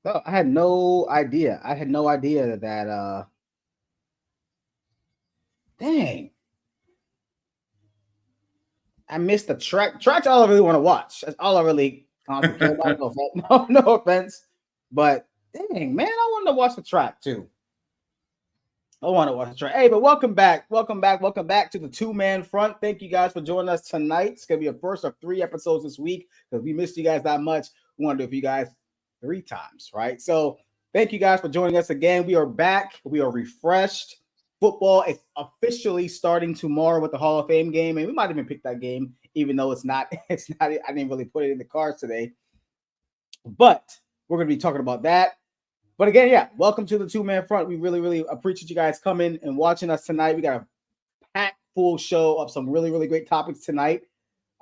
So I had no idea. I had no idea that dang, I missed the track. Track's all I really want to watch. That's all I really honestly care about. No offense. But dang, man, I wanted to watch the track too. I want to watch the track. Hey, but welcome back. Welcome back to the two-man front. Thank you guys for joining us tonight. It's gonna be a first of 3 episodes this week because we missed you guys that much. We want to do it for you guys 3 times, right? So thank you guys for joining us again. We are back. We are refreshed. Football is officially starting tomorrow with the Hall of Fame game, and we might even pick that game, even though it's not. It's not. I didn't really put it in the cards today, but we're going to be talking about that. But again, yeah, welcome to the two-man front. We really appreciate you guys coming and watching us tonight. We got a packed full show of some really great topics tonight.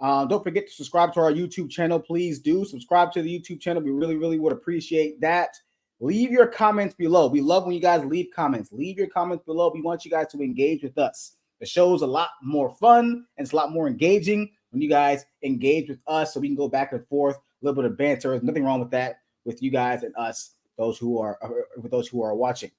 Don't forget to subscribe to our YouTube channel. Please do subscribe to the YouTube channel. We really would appreciate that. Leave your comments below. We love when you guys leave comments. Leave your comments below. We want you guys to engage with us. The show's a lot more fun and it's a lot more engaging when you guys engage with us so we can go back and forth, a little bit of banter. There's nothing wrong with that with you guys and us, those who are watching.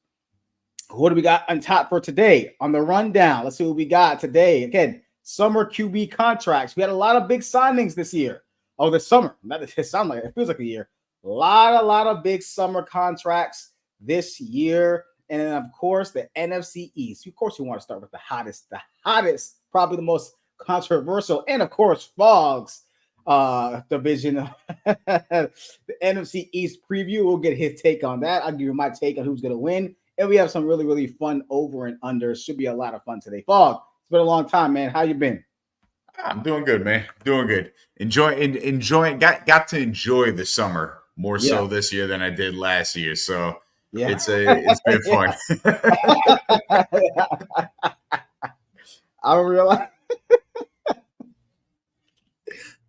What do we got on top for today on the rundown? Let's see what we got today. Again, summer QB contracts. We had a lot of big signings this year. Oh, this summer. It sounds like it feels like a year. A lot of big summer contracts this year. And then, of course, the NFC East. Of course, you want to start with the hottest, probably the most controversial, and of course, Fog's division. The NFC East preview. We'll get his take on that. I'll give you my take on who's going to win. And we have some really fun over and under. Should be a lot of fun today. Fog, it's been a long time, man. How you been? I'm doing good, man. Doing good. Enjoying. Got to enjoy the summer more so this year than I did last year. So it's been fun. I realize.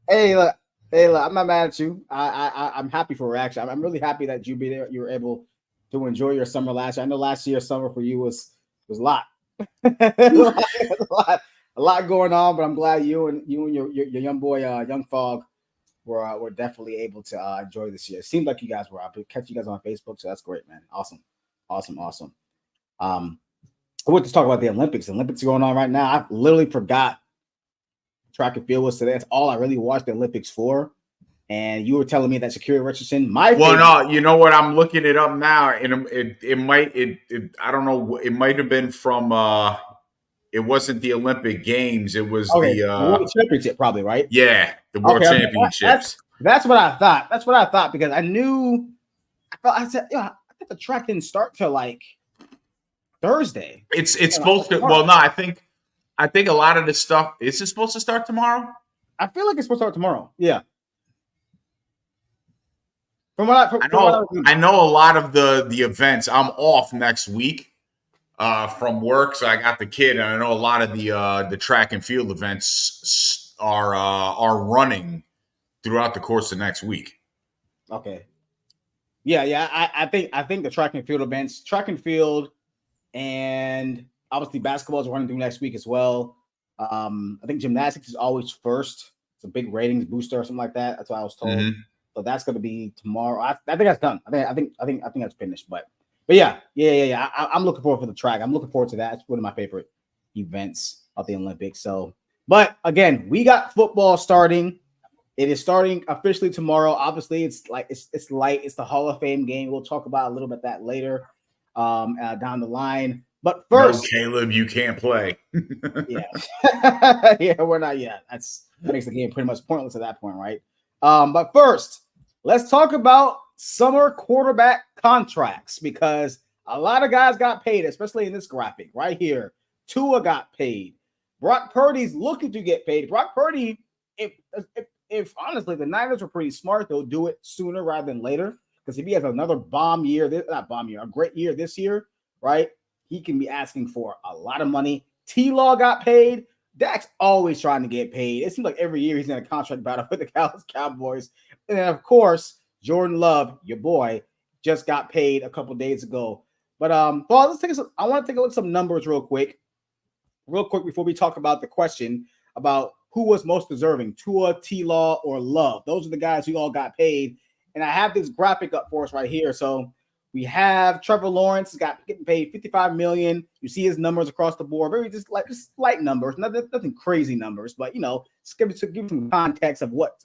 Hey, look. I'm not mad at you. I'm happy for her. Actually, I'm really happy that you were able to enjoy your summer last year. I know last year's summer for you was a lot. A lot going on, but I'm glad you and your young boy, Young Fog, were definitely able to enjoy this year. It seemed like you guys were. I'll catch you guys on Facebook, so that's great, man. Awesome. I want to talk about the Olympics. The Olympics are going on right now. I literally forgot track and field was today. That's all I really watched the Olympics for. And you were telling me that Sha'Carri Richardson, no, you know what? I'm looking it up now, and it might I don't know. It might have been from. It wasn't the Olympic Games. It was the World Championship, probably, right? Yeah, the World Championships. That's what I thought. That's what I thought because I knew. I said, I think the track didn't start till like Thursday. It's supposed to. Well, no, I think a lot of this stuff is it supposed to start tomorrow. I feel like it's supposed to start tomorrow. Yeah. I know a lot of the events. I'm off next week from work, so I got the kid, and I know a lot of the track and field events are running throughout the course of next week. Okay. Yeah. I think the track and field events, track and field, and obviously basketball is running through next week as well. I think gymnastics is always first. It's a big ratings booster or something like that. That's what I was told. Mm-hmm. So that's going to be tomorrow. I think that's done. I think that's finished. But yeah. I'm looking forward for the track. I'm looking forward to that. It's one of my favorite events of the Olympics. So, but again, we got football starting. It is starting officially tomorrow. Obviously, it's light. It's the Hall of Fame game. We'll talk about a little bit that later down the line. But first, no, Caleb, you can't play. Yeah, we're not yet. That makes the game pretty much pointless at that point, right? But first, let's talk about summer quarterback contracts because a lot of guys got paid, especially in this graphic right here. Tua got paid. Brock Purdy's looking to get paid. Brock Purdy, if honestly the Niners were pretty smart, they'll do it sooner rather than later. Because if he has another a great year this year, right? He can be asking for a lot of money. T-Law got paid. Dak's always trying to get paid. It seems like every year he's in a contract battle with the Cowboys. And then, of course, Jordan Love, your boy, just got paid a couple days ago. But I want to take a look at some numbers real quick before we talk about the question about who was most deserving, Tua, T-Law, or Love. Those are the guys who all got paid. and I have this graphic up for us right here. So we have Trevor Lawrence getting paid $55 million. You see his numbers across the board, very just light numbers, nothing crazy numbers, but just give some context of what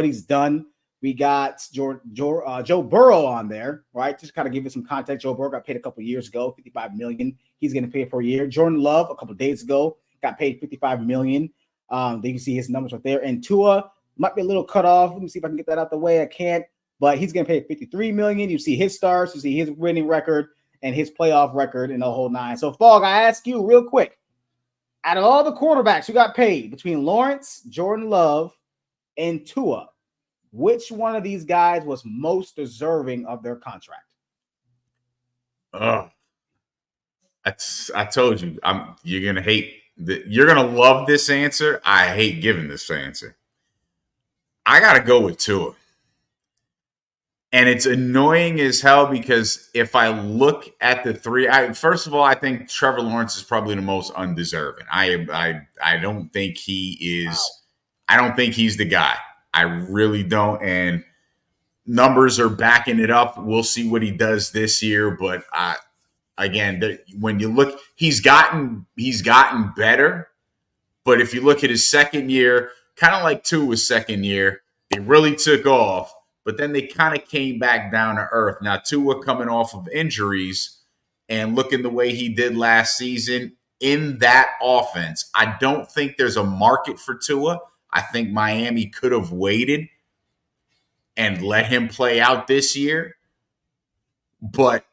he's done. We got Joe Burrow on there, right? Just kind of give you some context. Joe Burrow got paid a couple years ago, $55 million. He's getting paid for a year. Jordan Love a couple of days ago got paid $55 million. Then you see his numbers right there. And Tua might be a little cut off. Let me see if I can get that out the way. I can't, but he's getting paid $53 million. You see his stars, you see his winning record and his playoff record in the whole nine. So, Fog, I ask you real quick, out of all the quarterbacks who got paid between Lawrence, Jordan Love, and Tua, which one of these guys was most deserving of their contract? I told you, you're gonna hate. You're gonna love this answer. I hate giving this answer. I gotta go with Tua, and it's annoying as hell because if I look at the three, first of all, I think Trevor Lawrence is probably the most undeserving. I don't think he is. Wow. I don't think he's the guy. I really don't. And numbers are backing it up. We'll see what he does this year. But again, when you look, he's gotten better. But if you look at his second year, kind of like Tua's second year, they really took off. But then they kind of came back down to earth. Now, Tua coming off of injuries and looking the way he did last season in that offense, I don't think there's a market for Tua. I think Miami could have waited and let him play out this year. But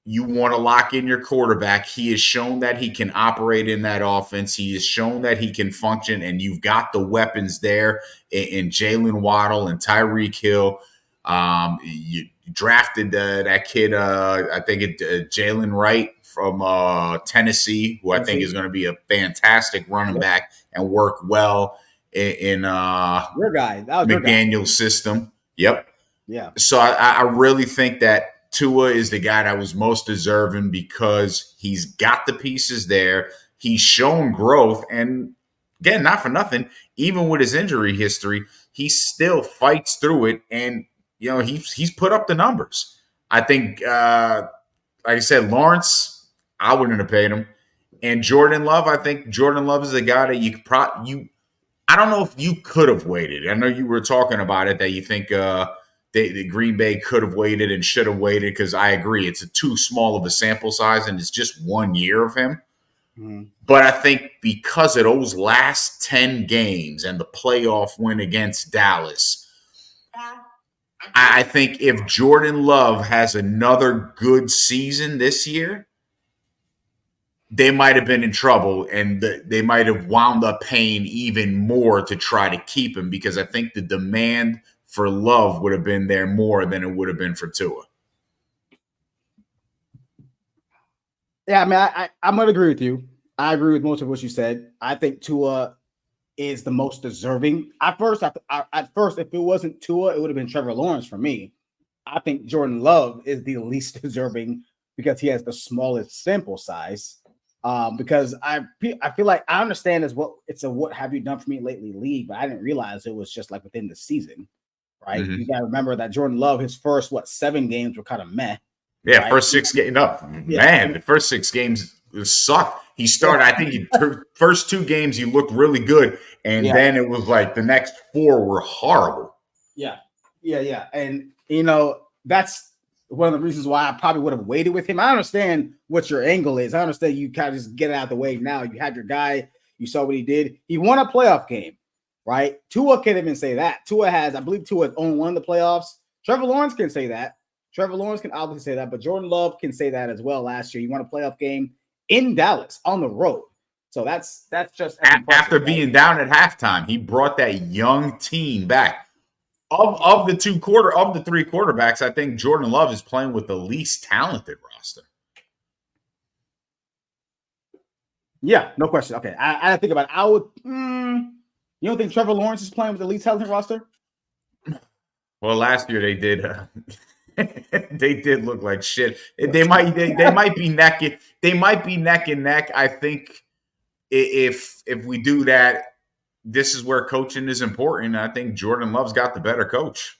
you want to lock in your quarterback. He has shown that he can operate in that offense. He has shown that he can function, and you've got the weapons there in Jalen Waddle and Tyreek Hill. You drafted that kid, I think Jalen Wright from Tennessee, who I think is going to be a fantastic running back and work well in your guy. That was McDaniel's system. Yep. Yeah. So I really think that Tua is the guy that was most deserving because he's got the pieces there. He's shown growth. And again, not for nothing, even with his injury history, he still fights through it. And, he's put up the numbers. I think, like I said, Lawrence, I wouldn't have paid him. And Jordan Love, I think Jordan Love is a guy that I don't know if you could have waited. I know you were talking about it, that you think the Green Bay could have waited and should have waited, because I agree. It's too small of a sample size, and it's just 1 year of him. Mm-hmm. But I think because of those last 10 games and the playoff win against Dallas, I think if Jordan Love has another good season this year, they might have been in trouble, and they might have wound up paying even more to try to keep him, because I think the demand for Love would have been there more than it would have been for Tua. Yeah, I mean, I'm going to agree with you. I agree with most of what you said. I think Tua is the most deserving. At first, if it wasn't Tua, it would have been Trevor Lawrence for me. I think Jordan Love is the least deserving because he has the smallest sample size. Because I feel like I understand it's a what have you done for me lately league, but I didn't realize it was just like within the season, right? Mm-hmm. You got to remember that Jordan Love, his first 7 games were kind of meh. Yeah, right? First 6 games, the first 6 games sucked. He started, I think, first 2 games he looked really good, and then it was like the next 4 were horrible. Yeah, and that's one of the reasons why I probably would have waited with him. I understand what your angle is. I understand you kind of just get it out of the way now. You had your guy. You saw what he did. He won a playoff game, right? Tua can't even say that. I believe Tua has only won the playoffs. Trevor Lawrence can say that. Trevor Lawrence can obviously say that, but Jordan Love can say that as well. Last year, he won a playoff game in Dallas on the road. So that's just after being down at halftime, he brought that young team back. Of the 3 quarterbacks, I think Jordan Love is playing with the least talented roster. Yeah, no question. Okay, I think about it. I would. You don't think Trevor Lawrence is playing with the least talented roster? Well, last year they did. They did look like shit. They might be neck. They might be neck and neck. I think if we do that, this is where coaching is important. I think Jordan Love's got the better coach.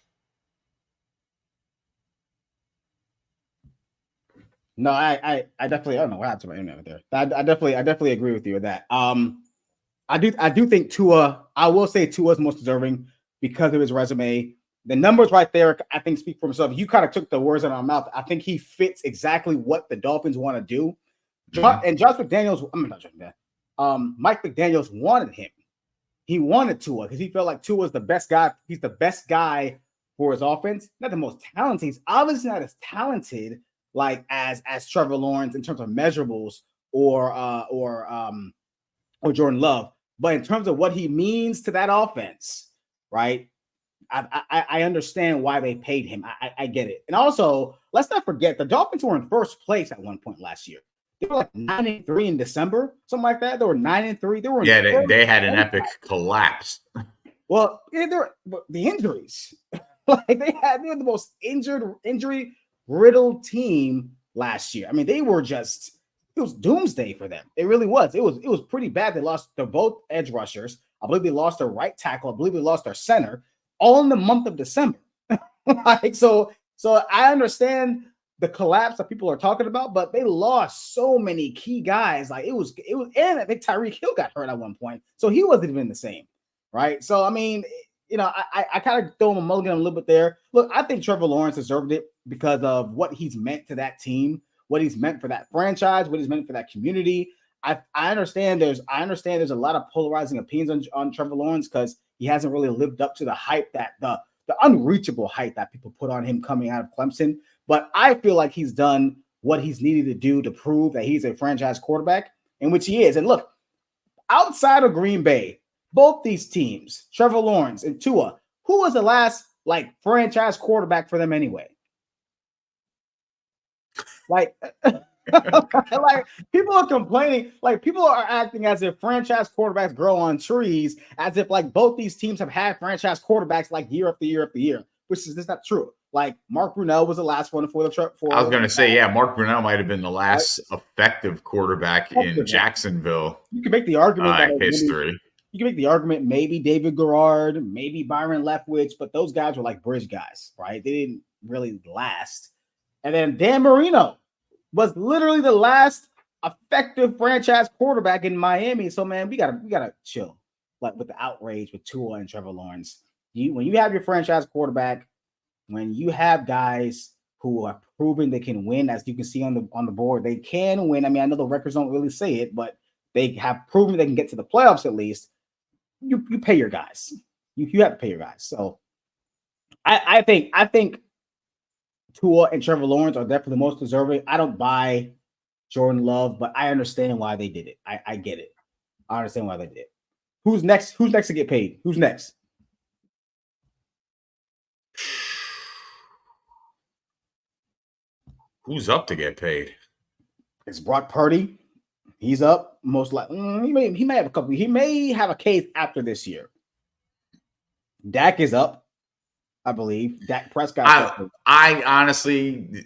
No, I definitely, I don't know what happened to my internet there. I definitely agree with you with that. I do think Tua, I will say Tua is most deserving because of his resume. The numbers right there, I think, speak for himself. You kind of took the words out of my mouth. I think he fits exactly what the Dolphins want to do. Mm-hmm. And Josh McDaniels, I'm not joking that. Mike McDaniels wanted him. He wanted Tua because he felt like Tua was the best guy. He's the best guy for his offense. Not the most talented. He's obviously not as talented like as Trevor Lawrence in terms of measurables or Jordan Love. But in terms of what he means to that offense, right? I understand why they paid him. I get it. And also, let's not forget the Dolphins were in first place at one point last year. They were like 9-3 in December, something like that. They were 9-3. They were they had an epic collapse. Well, the injuries, like they were the most injury riddled team last year. I mean, it was doomsday for them. It really was. It was pretty bad. They lost their both edge rushers. I believe they lost their right tackle. I believe they lost their center all in the month of December. Like so I understand the collapse that people are talking about, but they lost so many key guys. Like it was, and I think Tyreek Hill got hurt at one point, so he wasn't even the same, right? So I mean, I kind of throw him a mulligan a little bit there. Look, I think Trevor Lawrence deserved it because of what he's meant to that team, what he's meant for that franchise, what he's meant for that community. I understand there's a lot of polarizing opinions on Trevor Lawrence because he hasn't really lived up to the hype that the unreachable height that people put on him coming out of Clemson. But I feel like he's done what he's needed to do to prove that he's a franchise quarterback, in which he is. And look, outside of Green Bay, both these teams, Trevor Lawrence and Tua, who was the last franchise quarterback for them anyway? Like people are complaining, like people are acting as if franchise quarterbacks grow on trees, as if both these teams have had franchise quarterbacks year after year after year, which is just not true. Like Mark Brunell was the last one for the truck. I was going to say, yeah, Mark Brunell might have been the last effective quarterback in Jacksonville. You can make the argument that history. You can make the argument maybe David Garrard, maybe Byron Leftwich, but those guys were like bridge guys, right? They didn't really last. And then Dan Marino was literally the last effective franchise quarterback in Miami. So man, we gotta chill, with the outrage with Tua and Trevor Lawrence. When you have your franchise quarterback, when you have guys who are proving they can win, as you can see on the board, they can win. I mean, I know the records don't really say it, but they have proven they can get to the playoffs at least. You pay your guys. You have to pay your guys. So I think Tua and Trevor Lawrence are definitely the most deserving. I don't buy Jordan Love, but I understand why they did it. I get it. I understand why they did it. Who's next? Who's next to get paid? Who's next? Who's up to get paid? It's Brock Purdy. He's up most likely. He may have a couple. He may have a case after this year. Dak is up, I believe. Dak Prescott. I honestly,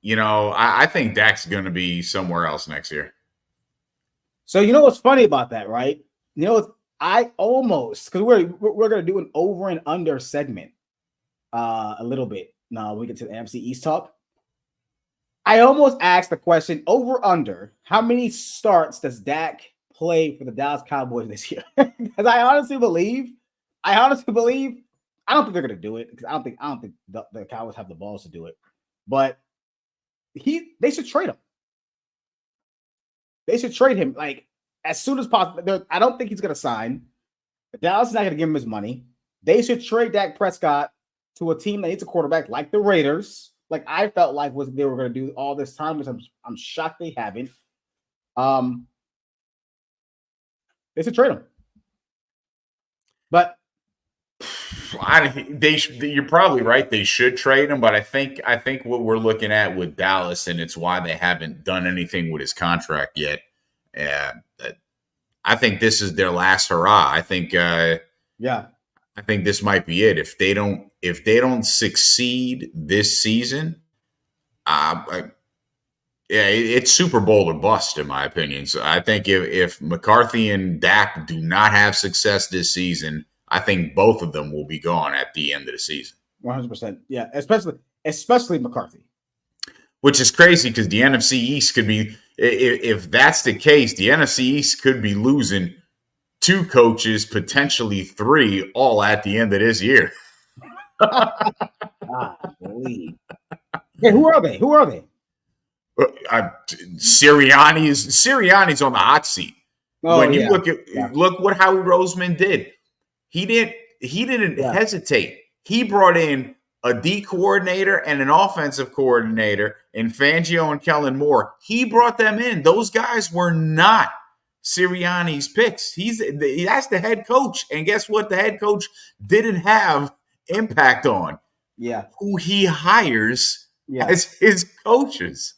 I think Dak's going to be somewhere else next year. So you know what's funny about that, right? I almost, because we're going to do an over and under segment a little bit. Now we get to the NFC East talk. I almost asked the question over under, how many starts does Dak play for the Dallas Cowboys this year? Because I honestly believe, I don't think they're going to do it because I don't think the Cowboys have the balls to do it. But they should trade him. They should trade him as soon as possible. I don't think he's going to sign. Dallas is not going to give him his money. They should trade Dak Prescott to a team that needs a quarterback like the Raiders. Like I felt like what they were going to do all this time, which I'm shocked they haven't. They should trade him, but you're probably right. They should trade him, but I think what we're looking at with Dallas, and it's why they haven't done anything with his contract yet. I think this is their last hurrah. I think, I think this might be it. If they don't succeed this season, Yeah, it's Super Bowl or bust, in my opinion. So I think if McCarthy and Dak do not have success this season, I think both of them will be gone at the end of the season. 100%. Yeah, especially McCarthy. Which is crazy because the NFC East could be, if that's the case, the NFC East could be losing 2 coaches, potentially 3, all at the end of this year. Hey, who are they? Sirianni's on the hot seat. Oh, when you look what Howie Roseman did. He didn't hesitate. He brought in a D coordinator and an offensive coordinator in Fangio and Kellen Moore. He brought them in. Those guys were not Sirianni's picks. That's the head coach. And guess what? The head coach didn't have impact on who he hires as his coaches.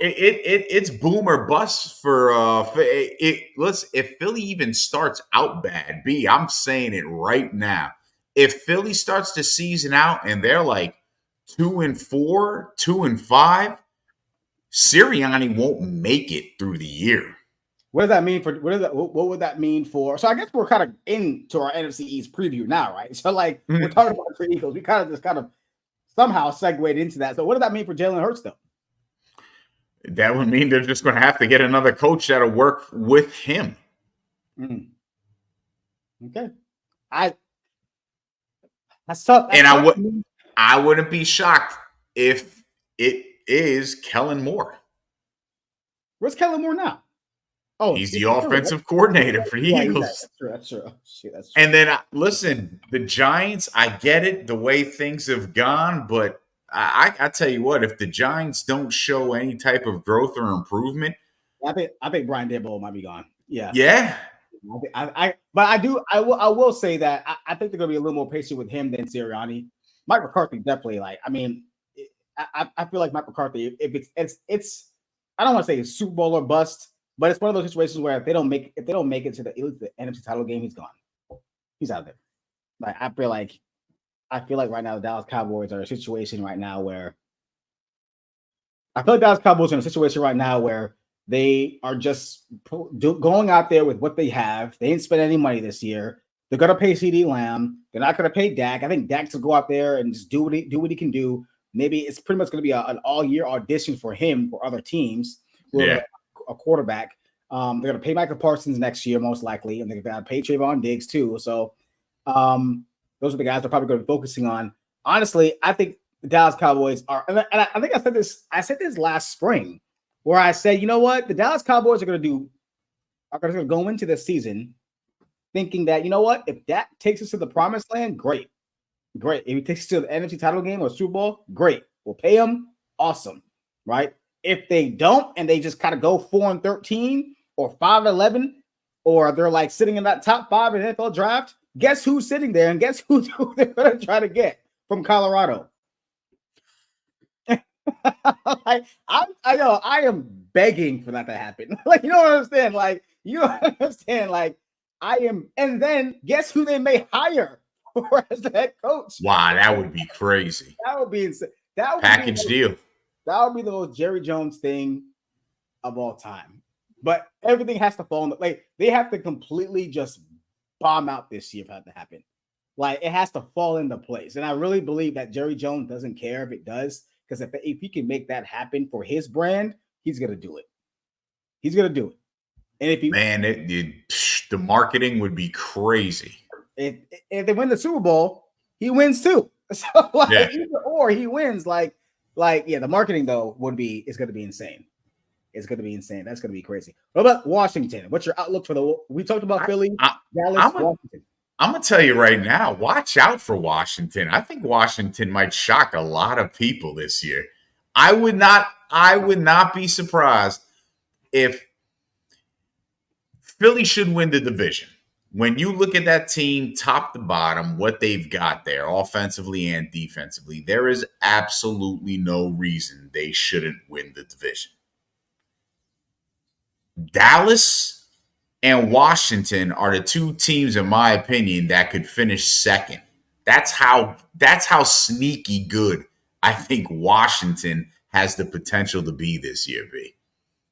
It's boom or bust for if Philly even starts out bad. I'm saying it right now. If Philly starts the season out and they're like 2-4, 2-5, Sirianni won't make it through the year. What does that mean for what would that mean for? So I guess we're kind of into our NFC East preview now, right? So like we're talking about the Eagles. We kind of somehow segued into that. So what does that mean for Jalen Hurts though? That would mean they're just going to have to get another coach that'll work with him. Okay. I wouldn't be shocked if it is Kellen Moore. Where's Kellen Moore now? Oh, he's the offensive coordinator for the Eagles. That's true. That's true. And then, listen, the Giants, I get it, the way things have gone, but I tell you what, if the Giants don't show any type of growth or improvement, I think Brian Daboll might be gone. Yeah. Yeah. I will say that I think they're gonna be a little more patient with him than Sirianni. Mike McCarthy definitely I feel like Mike McCarthy, if it's I don't want to say it's Super Bowl or bust, but it's one of those situations where if they don't make it to the NFC title game, he's gone. He's out there. Like I feel like right now the Dallas Cowboys are in a situation right now where they are just going out there with what they have. They didn't spend any money this year. They're going to pay CeeDee Lamb. They're not going to pay Dak. I think Dak to go out there and just do what he can do. Maybe it's pretty much going to be an all-year audition for him for other teams. A quarterback. They're going to pay Michael Parsons next year, most likely, and they're going to pay Trayvon Diggs too. So those are the guys they're probably going to be focusing on. Honestly, I think the Dallas Cowboys are, and I think I said this last spring, where I said, you know what, the Dallas Cowboys are going to go into this season thinking that, you know what, if Dak takes us to the promised land, great. If he takes us to the NFC title game or Super Bowl, great. We'll pay him, awesome, right? If they don't and they just kind of go 4-13 or 5-11, or they're like sitting in that top 5 in the NFL draft, guess who's sitting there and guess who they're going to try to get from Colorado? I am begging for that to happen. Like, you don't understand. Like, you don't understand. Like, I am. And then guess who they may hire as the head coach? Wow, that would be crazy. That would be insane. Package deal. That would be the most Jerry Jones thing of all time. But everything has to fall in they have to completely just bomb out this year for that to happen. Like, it has to fall into place. And I really believe that Jerry Jones doesn't care if it does, because if he can make that happen for his brand, he's going to do it. He's going to do it. And if the marketing would be crazy. If they win the Super Bowl, he wins too. So either or he wins. The marketing though is going to be insane. It's going to be insane. That's going to be crazy. What about Washington? What's your outlook for we talked about Philly, Dallas, Washington. I'm going to tell you right now, watch out for Washington. I think Washington might shock a lot of people this year. I would not be surprised if Philly should win the division. When you look at that team top to bottom, what they've got there offensively and defensively, there is absolutely no reason they shouldn't win the division. Dallas and Washington are the 2 teams, in my opinion, that could finish second. That's how sneaky good I think Washington has the potential to be this year, B.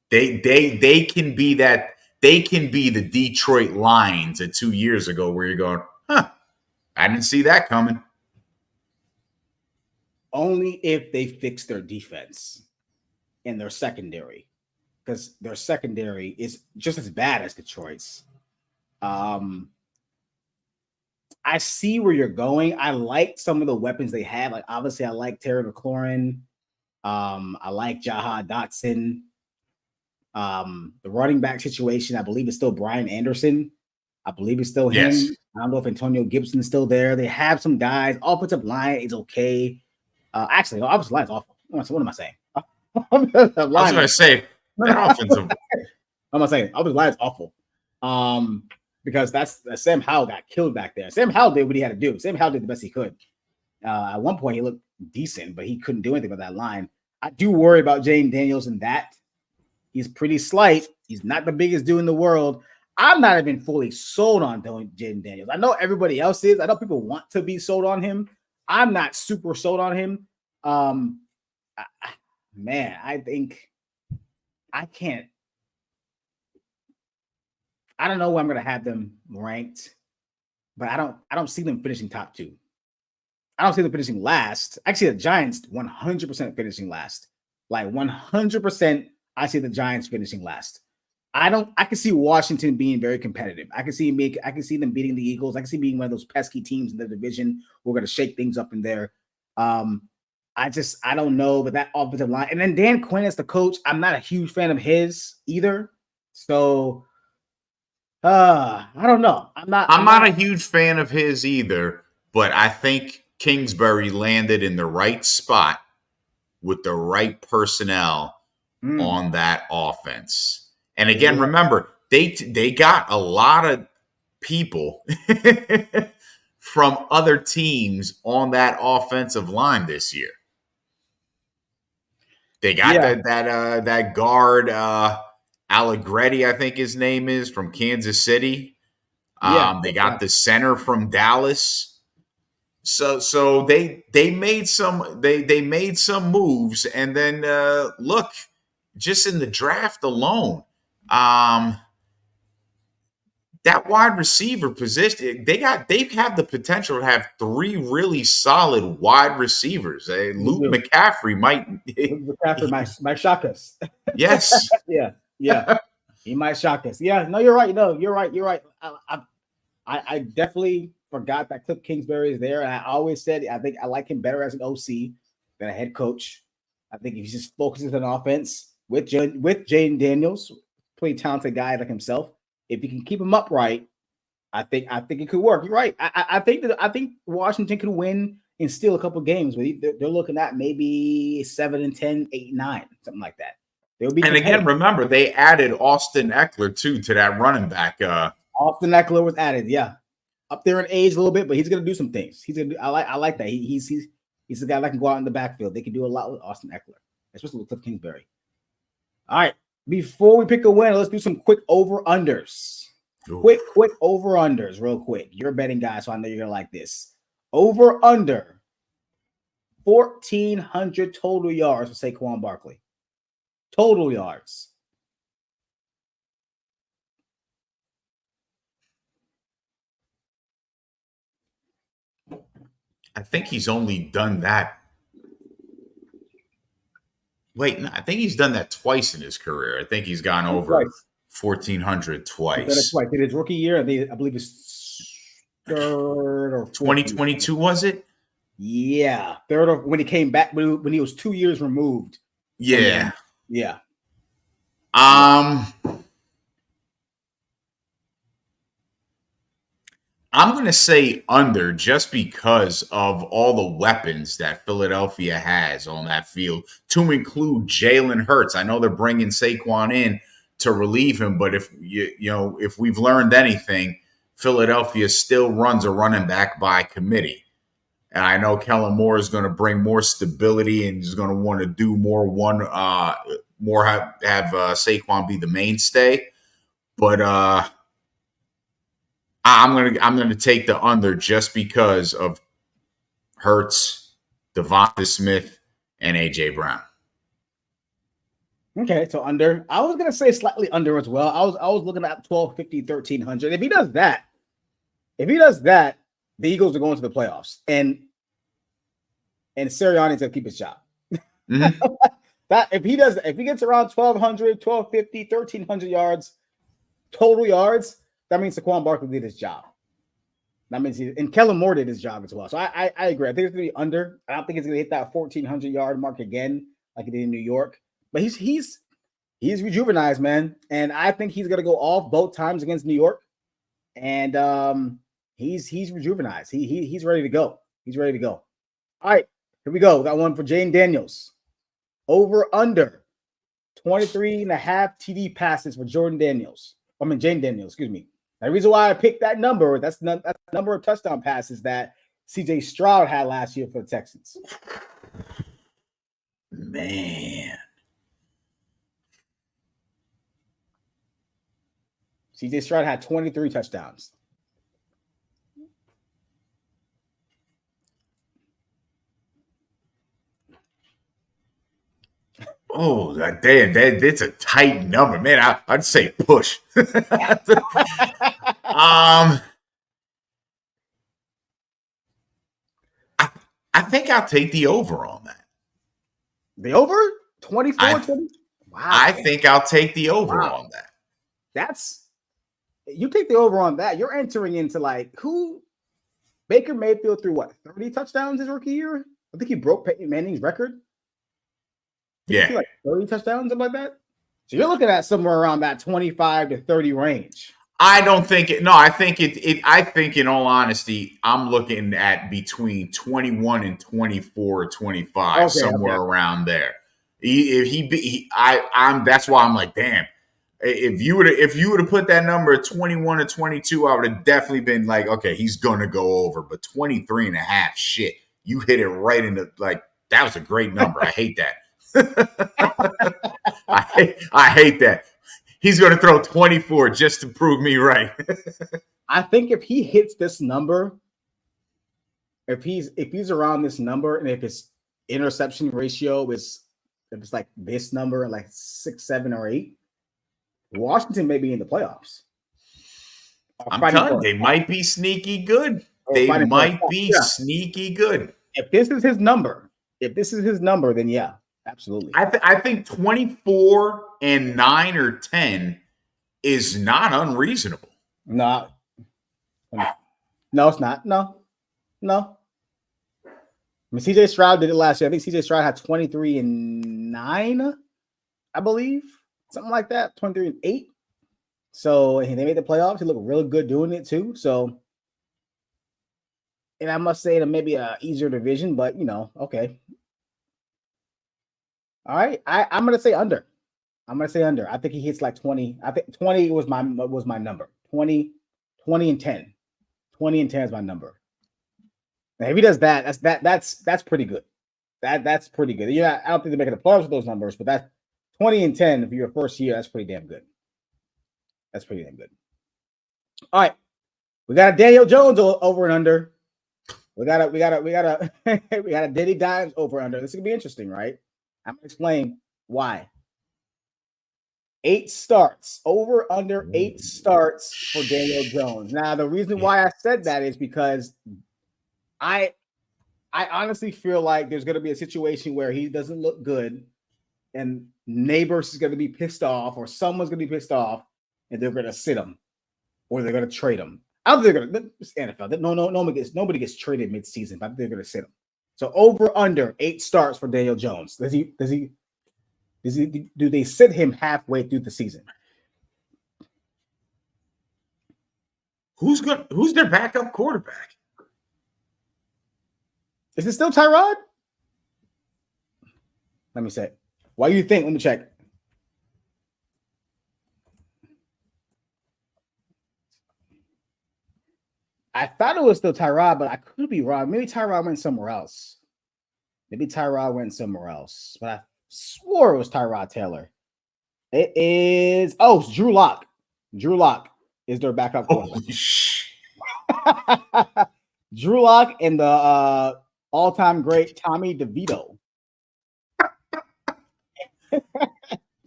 They can be that. They can be the Detroit Lions of 2 years ago where you're going, I didn't see that coming. Only if they fix their defense and their secondary, because their secondary is just as bad as Detroit's. I see where you're going. I like some of the weapons they have. Like, obviously, I like Terry McLaurin. I like Jaha Dotson. The running back situation, I believe it's still Brian Anderson. I believe it's still him. Yes. I don't know if Antonio Gibson's still there. They have some guys. Offensive line is okay. Actually, the offensive line is awful. What am I saying? I was going to say that offensive. I'm not saying offensive line is awful. Because that's Sam Howell got killed back there. Sam Howell did what he had to do. Sam Howell did the best he could. At one point, he looked decent, but he couldn't do anything with that line. I do worry about Jayden Daniels in that. He's pretty slight. He's not the biggest dude in the world. I'm not even fully sold on Jayden Daniels. I know everybody else is. I know people want to be sold on him. I'm not super sold on him. I think I can't. I don't know where I'm going to have them ranked, but I don't see them finishing top 2. I don't see them finishing last. Actually, the Giants 100% finishing last. Like 100%, I see the Giants finishing last. I can see Washington being very competitive. I can see them beating the Eagles. I can see being one of those pesky teams in the division. We're going to shake things up in there. I don't know, but that offensive line, and then Dan Quinn as the coach, I'm not a huge fan of his either. So I don't know. I'm not a huge fan of his either, but I think Kingsbury landed in the right spot with the right personnel on that offense. And again, remember, they got a lot of people from other teams on that offensive line this year. They got that guard Allegretti, I think his name is, from Kansas City. They got the center from Dallas. So they made some moves, and then look, just in the draft alone, that wide receiver position, they have the potential to have 3 really solid wide receivers. Luke McCaffrey might shock us. Yes. Yeah. He might shock us. Yeah, no, you're right. No, you're right. I definitely forgot that Cliff Kingsbury is there. And I always said I think I like him better as an OC than a head coach. I think if he just focuses on offense with Jayden Daniels, pretty talented guy like himself, if he can keep him upright, I think it could work. You're right. I think Washington could win and steal a couple games. They're looking at maybe 7-10, 8-9, something like that. And again, remember, they added Austin Eckler too to that running back. Austin Eckler was added, yeah, up there in age a little bit, but he's going to do some things. I like that. He's the guy that can go out in the backfield. They can do a lot with Austin Eckler, especially with Cliff Kingsbury. All right, before we pick a winner, let's do some quick over-unders. Quick over-unders, real quick. You're a betting guy, so I know you're going to like this. Over-under 1,400 total yards for Saquon Barkley. Total yards. I think he's only done that. Wait, no, I think he's done that twice in his career. I think he's gone over 1,400 twice. In his rookie year, I believe it's third or 2022, was it? Yeah, third or when he came back when he was 2 years removed. Yeah. Yeah. I'm going to say under just because of all the weapons that Philadelphia has on that field, to include Jalen Hurts. I know they're bringing Saquon in to relieve him, but if if we've learned anything, Philadelphia still runs a running back by committee. And I know Kellen Moore is going to bring more stability and is going to want to do more have Saquon be the mainstay. But I'm gonna take the under just because of Hurts, Devonta Smith, and AJ Brown. Okay, so under. I was gonna say slightly under as well. I was looking at 1250, 1300. If he does that, the Eagles are going to the playoffs, and Sirianni's gonna keep his job. Mm-hmm. That if he gets around 1200, 1250, 1300 yards, total yards, that means Saquon Barkley did his job. That means and Kellen Moore did his job as well. So I agree. I think it's gonna be under. I don't think it's gonna hit that 1400 yard mark again, like it did in New York. But he's rejuvenized, man, and I think he's gonna go off both times against New York, and he's rejuvenized. He's ready to go. He's ready to go. All right, here we go. Got one for Jane Daniels. Over under 23.5 TD passes for Jane Daniels. Excuse me. The reason why I picked that number, that's the number of touchdown passes that CJ Stroud had last year for the Texans. Man. CJ Stroud had 23 touchdowns. Oh, damn, that's a tight number, man. I'd say push. I think I'll take the over on that. The over? 24, 20? Wow. I think I'll take the over on that. You take the over on that, you're entering into Baker Mayfield threw 30 touchdowns his rookie year? I think he broke Peyton Manning's record. Yeah. 30 touchdowns, something like that. So you're looking at somewhere around that 25 to 30 range. I don't think it. No, I think I think in all honesty, I'm looking at between 21 and 24 or 25, somewhere around there. That's why I'm like, damn. If you would have put that number at 21 or 22, I would have definitely been like, okay, he's going to go over. But 23 and a half, shit, you hit it right in the that was a great number. I hate that. I hate that. He's going to throw 24 just to prove me right. I think if he hits this number, if he's around this number, and if his interception ratio is like this number, like 6, 7, or 8, Washington may be in the playoffs. I'm telling you, they might be sneaky good. They might be sneaky good. If this is his number, then yeah. Absolutely. I think 24 and 9 or 10 is not unreasonable. No, it's not. No. I mean, CJ Stroud did it last year. I think CJ Stroud had 23 and 9, I believe. Something like that. 23 and 8. So they made the playoffs. He looked really good doing it too. So, and I must say that maybe a easier division, but okay. All right, I'm gonna say under. I think he hits like 20. I think 20 was my number. 20 and 10. 20 and 10 is my number. Now, if he does that, that's pretty good. That's pretty good. Yeah, I don't think they're making the playoffs with those numbers, but that's 20 and 10 for your first year. That's pretty damn good. All right, we got a Daniel Jones over and under. We got a Danny Dimes over and under. This is gonna be interesting, right? I'm going to explain why. 8 starts, over under 8 starts for Daniel Jones. Now, the reason why I said that is because I honestly feel like there's going to be a situation where he doesn't look good and Neighbors is going to be pissed off, or someone's going to be pissed off, and they're going to sit him or they're going to trade him. I don't think they're going to. It's NFL. Nobody gets traded mid-season, but I think they're going to sit him. So over under 8 starts for Daniel Jones. Do they sit him halfway through the season? Who's their backup quarterback? Is it still Tyrod? Let me say. Why do you think? Let me check. I thought it was still Tyrod, but I could be wrong. Maybe Tyrod went somewhere else. But I swore it was Tyrod Taylor. It is. Oh, it's Drew Lock. Drew Lock is their backup quarterback. Drew Lock and the all-time great Tommy DeVito.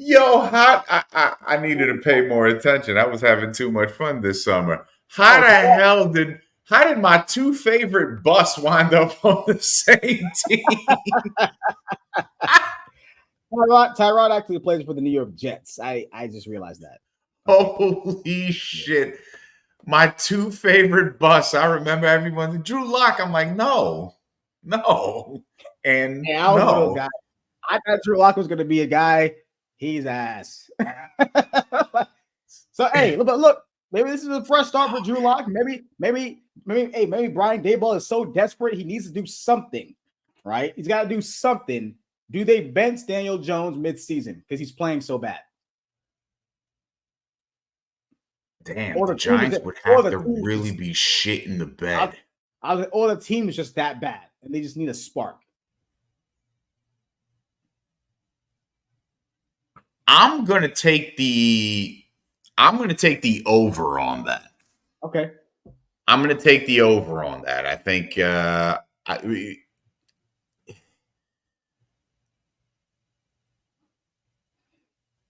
Yo, I needed to pay more attention. I was having too much fun this summer. How did my two favorite busts wind up on the same team? Tyrod actually plays for the New York Jets. I just realized that. Holy shit. My two favorite busts. I remember everyone. Drew Lock. I'm like, no. And I was one of those guys. I thought Drew Lock was going to be a guy. He's ass. So hey, look. Maybe this is a fresh start for Drew Lock. Maybe Brian Daboll is so desperate he needs to do something, right? He's got to do something. Do they bench Daniel Jones mid-season because he's playing so bad? Damn, or the Giants would have to really be shit in the bed. Or the team is just that bad, and they just need a spark. I'm gonna take the over on that. Okay. I'm gonna take the over on that. I think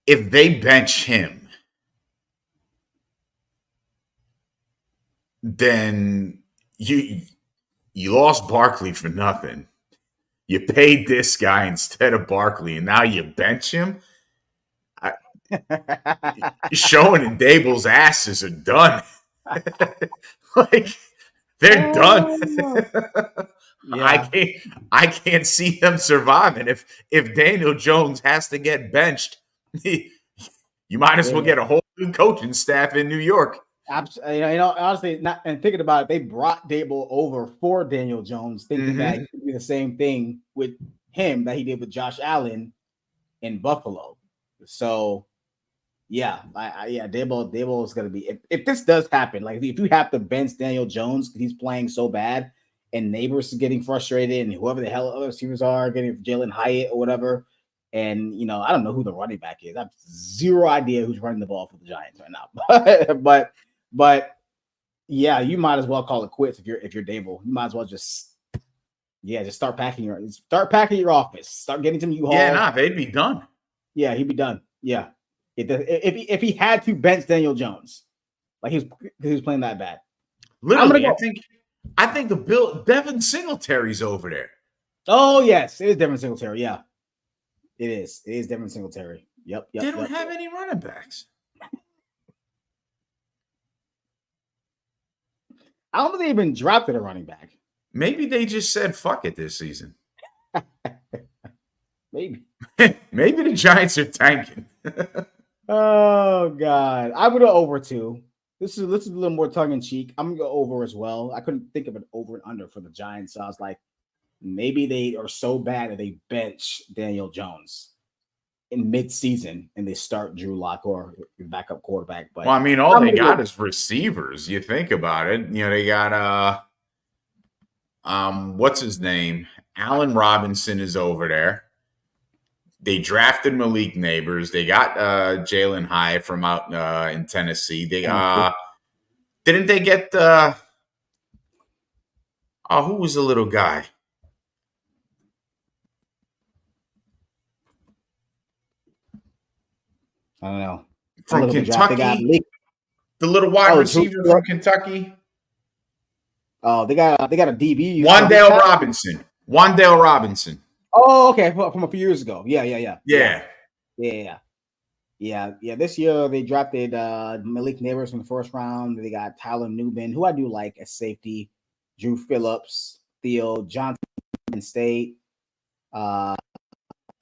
if they bench him, then you lost Barkley for nothing. You paid this guy instead of Barkley, and now you bench him. Schoen and Daboll's asses are done. Like they're done. Yeah. I can't see them surviving. If Daniel Jones has to get benched, you might as well get a whole new coaching staff in New York. Absolutely. Honestly, and thinking about it, they brought Daboll over for Daniel Jones, thinking that he could do the same thing with him that he did with Josh Allen in Buffalo. So, yeah, Daboll is going to be if this does happen, like if you have to bench Daniel Jones because he's playing so bad, and Neighbors is getting frustrated, and whoever the hell other receivers are getting Jalen Hyatt or whatever. And, I don't know who the running back is. I have zero idea who's running the ball for the Giants right now. But yeah, you might as well call it quits if you're Daboll. You might as well just start packing your office. Start getting some U-Haul. Yeah, they'd be done. Yeah, he'd be done. Yeah. If he had to bench Daniel Jones, like he was playing that bad. Literally, I think the Devin Singletary's over there. Oh yes, it is Devin Singletary. Yeah. It is Devin Singletary. Yep. They don't have any running backs. I don't think they even drafted a running back. Maybe they just said fuck it this season. Maybe. Maybe the Giants are tanking. Oh God. I would go over too. This is a little more tongue in cheek. I'm gonna go over as well. I couldn't think of an over and under for the Giants. So I was like, maybe they are so bad that they bench Daniel Jones in mid-season and they start Drew Lock or backup quarterback. But all they got is receivers. You think about it. They got what's his name? Allen Robinson is over there. They drafted Malik Neighbors. They got Jalen Hyatt from out in Tennessee. They didn't they get who was the little guy? I don't know. From Kentucky, the little wide receiver from Kentucky. Oh, they got a DB. Wan'Dale Robinson. Oh, okay, from a few years ago. Yeah. This year they drafted Malik Neighbors from the first round. They got Tyler Nubin, who I do like as safety. Drew Phillips, Theo Johnson State.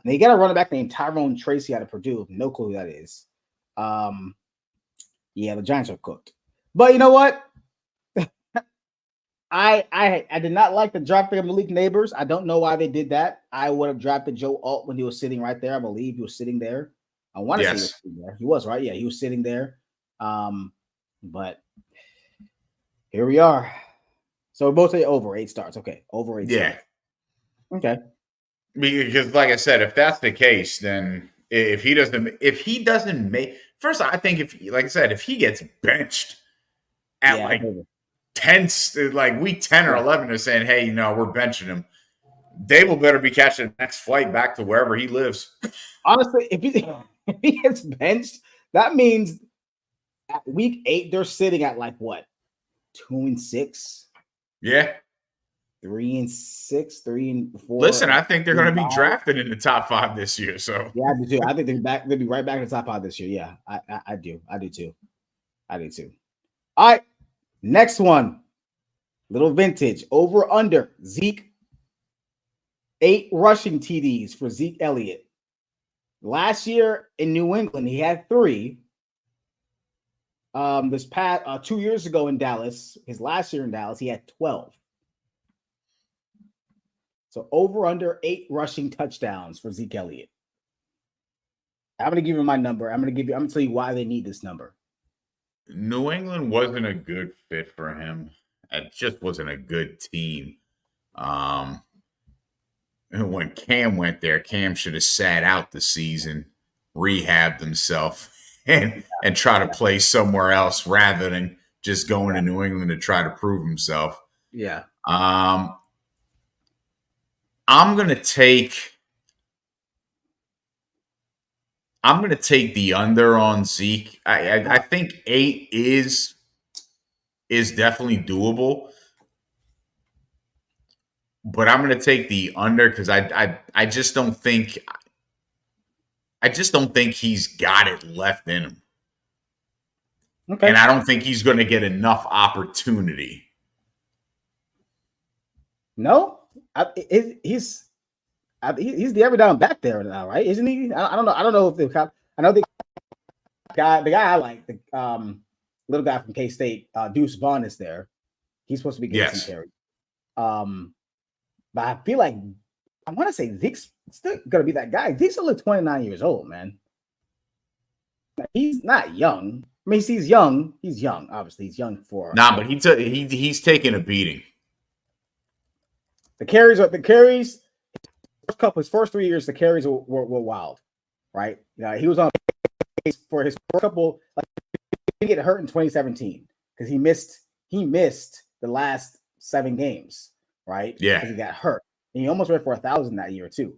They got a running back named Tyrone Tracy out of Purdue. No clue who that is. The Giants are cooked. But you know what? I did not like the drafting of Malik Neighbors. I don't know why they did that. I would have drafted Joe Alt when he was sitting right there. I believe he was sitting there. I want to say he was sitting there. He was, right? Yeah, he was sitting there. But here we are. So we both say over 8 starts. Okay, over 8 starts. Okay. Because, like I said, if that's the case, then if he doesn't make first, I think if he gets benched at 10, like week 10 or 11, they're saying, hey, we're benching him. Daboll better be catching the next flight back to wherever he lives. Honestly, If he gets benched, that means at week 8 they're sitting at like what? 2-6. Yeah. 3-6, 3-4. Listen, I think they're going to be drafted in the top 5 this year. So yeah, I do too. I think they'll be right back in the top 5 this year. Yeah, I do. I do too. All right, next one. Little vintage. Over under Zeke. 8 rushing TDs for Zeke Elliott. Last year in New England, he had 3. This past 2 years ago in Dallas, his last year in Dallas, he had 12. So over under 8 rushing touchdowns for Zeke Elliott. I'm going to give you my number. I'm going to tell you why they need this number. New England wasn't a good fit for him. It just wasn't a good team. And when Cam went there, Cam should have sat out the season, rehabbed himself, and try to play somewhere else rather than just going to New England to try to prove himself. Yeah. I'm gonna take the under on Zeke. I think 8 is definitely doable, but I'm gonna take the under because I just don't think he's got it left in him. Okay. And I don't think he's going to get enough opportunity. No, he's the every down back there now, right? Isn't he? I don't know. I don't know if I know the guy I like, the little guy from K-State, Deuce Vaughn is there. He's supposed to be getting some carry. But I feel like I want to say Zeke's still gonna be that guy. Zeke's only 29 years old, man. He's not young. I mean, he's young. He's young. Obviously, he's young for. But he's taking a beating. The carries. His first 3 years, the carries were wild, right? He was on pace for his first couple. Like, he didn't get hurt in 2017 because he missed the last 7 games, right? Yeah, because he got hurt. And he almost ran for 1,000 that year too.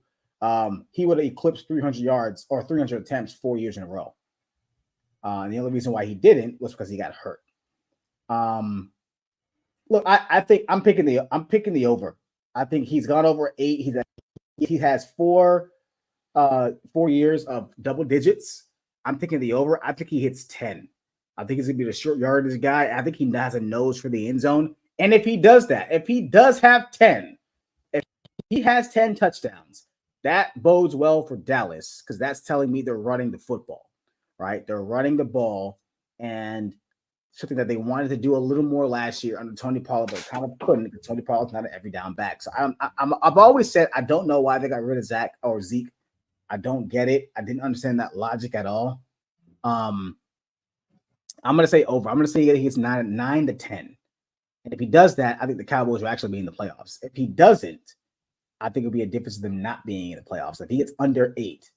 He would have eclipsed 300 yards or 300 attempts 4 years in a row. And the only reason why he didn't was because he got hurt. Look, I think I'm picking the over. I think he's gone over 8. He has 4 years of double digits. I'm thinking the over. I think he hits 10. I think he's gonna be the short yardage guy. I think he has a nose for the end zone. And if he does that, if he does have 10, if he has 10 touchdowns, that bodes well for Dallas because that's telling me they're running the football, right? They're running the ball, and something that they wanted to do a little more last year under Tony Pollard, but kind of couldn't because Tony Pollard's not an every down back. So I've always said I don't know why they got rid of Zach or Zeke. I don't get it. I didn't understand that logic at all. I'm gonna say over. I'm gonna say he gets 9 to 10. And if he does that, I think the Cowboys will actually be in the playoffs. If he doesn't, I think it'll be a difference of them not being in the playoffs. If he gets under 8,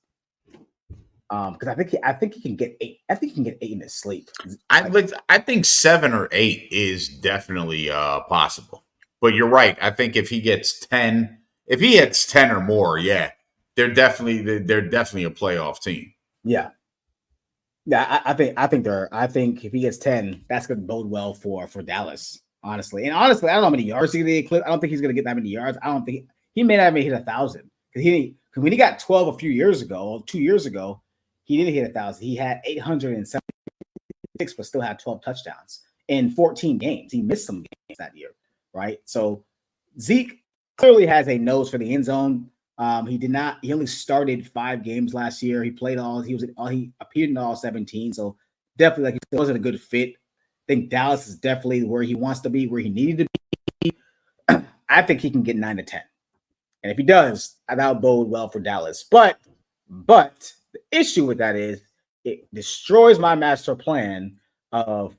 because I think he can get 8. I think he can get 8 in his sleep. I think 7 or 8 is definitely possible. But you're right. I think if he gets 10, or more, yeah, they're definitely a playoff team. Yeah. Yeah, I think if he gets 10, that's gonna bode well for Dallas, honestly. And honestly, I don't know how many yards he's gonna get. I don't think he's gonna get that many yards. I don't think he may not even hit 1,000. Because when he got 12 a few years ago, 2 years ago, he didn't hit 1,000. He had 876, but still had 12 touchdowns in 14 games. He missed some games that year, right? So Zeke clearly has a nose for the end zone. He only started 5 games last year. He played he appeared in all 17. So definitely, like, he wasn't a good fit. I think Dallas is definitely where he wants to be, where he needed to be. I think he can get 9 to 10. And if he does, that'll bode well for Dallas. But the issue with that is it destroys my master plan of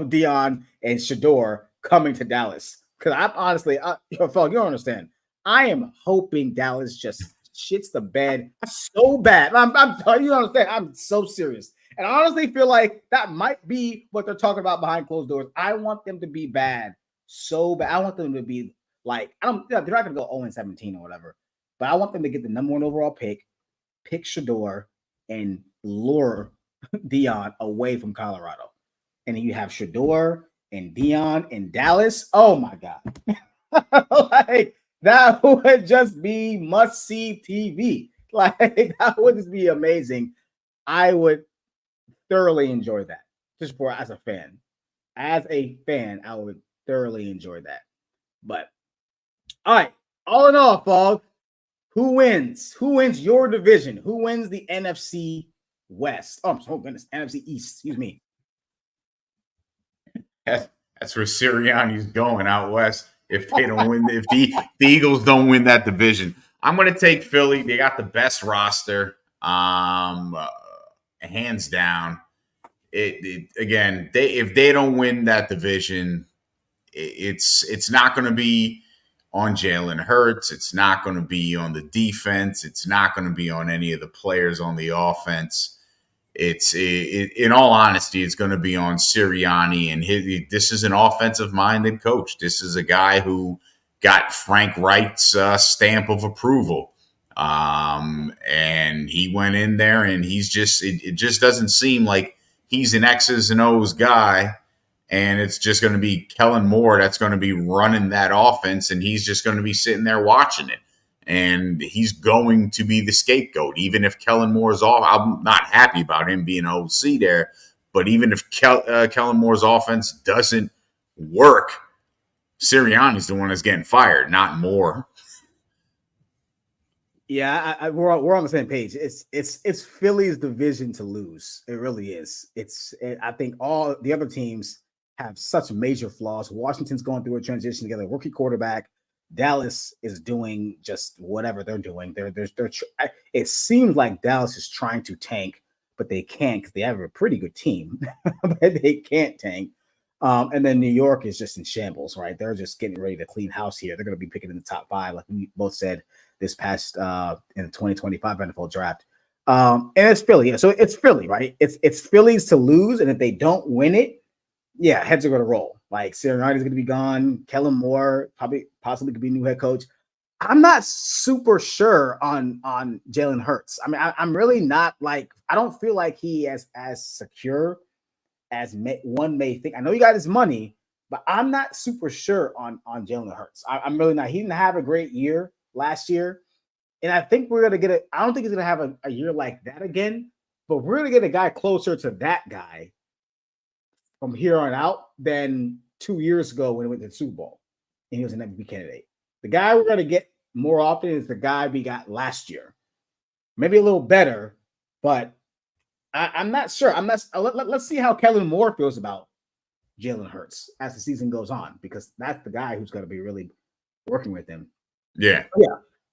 Dion and Shador coming to Dallas. Because I'm honestly, you don't understand. I am hoping Dallas just shits the bed so bad. You understand? I'm so serious. And I honestly feel like that might be what they're talking about behind closed doors. I want them to be bad so bad. I want them to be like, they're not going to go 0-17 or whatever. But I want them to get the number 1 overall pick. pick Shedeur and lure Dion away from Colorado. And you have Shedeur and Dion in Dallas. Oh my God. Like that would just be must-see TV. Like that would just be amazing. I would thoroughly enjoy that. Just for as a fan. As a fan, I would thoroughly enjoy that. But all right, all in all, Fog, who wins? Who wins your division? Who wins the NFC West? Oh goodness, NFC East. Excuse me. That's where Sirianni's going out west. If they don't win, if the Eagles don't win that division, I'm going to take Philly. They got the best roster, hands down. Again, if they don't win that division, it's not going to be on Jalen Hurts. It's not going to be on the defense. It's not going to be on any of the players on the offense. In all honesty, it's going to be on Sirianni, and this is an offensive-minded coach. This is a guy who got Frank Wright's stamp of approval, and he went in there, and it just doesn't seem like he's an X's and O's guy, and it's just going to be Kellen Moore that's going to be running that offense, and he's just going to be sitting there watching it. And he's going to be the scapegoat. Even if Kellen Moore's off, I'm not happy about him being OC there. But even if Kellen Moore's offense doesn't work, Sirianni's the one that's getting fired, not Moore. Yeah, we're on the same page. It's Philly's division to lose. It really is. I think all the other teams have such major flaws. Washington's going through a transition together, rookie quarterback. Dallas is doing just whatever they're doing. It seems like Dallas is trying to tank, but they can't because they have a pretty good team, but they can't tank. And then New York is just in shambles, right? They're just getting ready to clean house here. They're going to be picking in the top 5, like we both said this past in the 2025 NFL draft. And it's Philly. Yeah, so it's Philly, right? It's Philly's to lose, and if they don't win it, yeah, heads are going to roll. Like Sirianni's going to be gone. Kellen Moore possibly could be new head coach. I'm not super sure on Jalen Hurts. I mean, I'm really not like, I don't feel like he is as secure as one may think. I know he got his money, but I'm not super sure on Jalen Hurts. I'm really not. He didn't have a great year last year. And I think we're going to I don't think he's going to have a year like that again, but we're going to get a guy closer to that guy from here on out than 2 years ago when he went to the Super Bowl and he was an MVP candidate. The guy we're going to get more often is the guy we got last year. Maybe a little better, but I'm not sure. Let's see how Kellen Moore feels about Jalen Hurts as the season goes on, because that's the guy who's going to be really working with him. Yeah.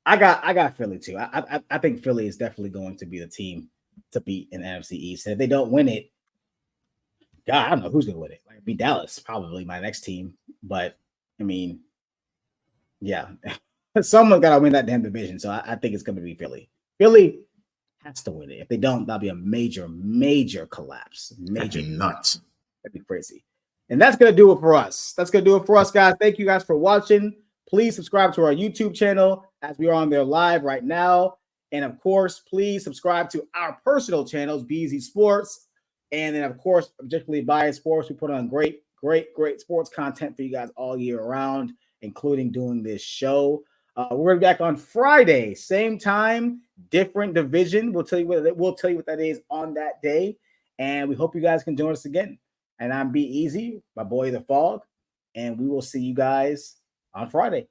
I got Philly too. I think Philly is definitely going to be the team to beat in the NFC East. And if they don't win it, God, I don't know who's going to win it. Like, be Dallas, probably my next team. But, I mean, yeah. Someone got to win that damn division. So I think it's going to be Philly. Philly has to win it. If they don't, that'll be a major, major collapse. Major. That'd be nuts. That'd be crazy. And that's going to do it for us. That's going to do it for us, guys. Thank you guys for watching. Please subscribe to our YouTube channel as we are on there live right now. And, of course, please subscribe to our personal channels, BZ Sports. And then, of course, Objectively Biased Sports. We put on great sports content for you guys all year round, including doing this show. We're going to be back on Friday, same time, different division. We'll tell you what that is on that day. And we hope you guys can join us again. And I'm Be Easy, my boy, The Fog. And we will see you guys on Friday.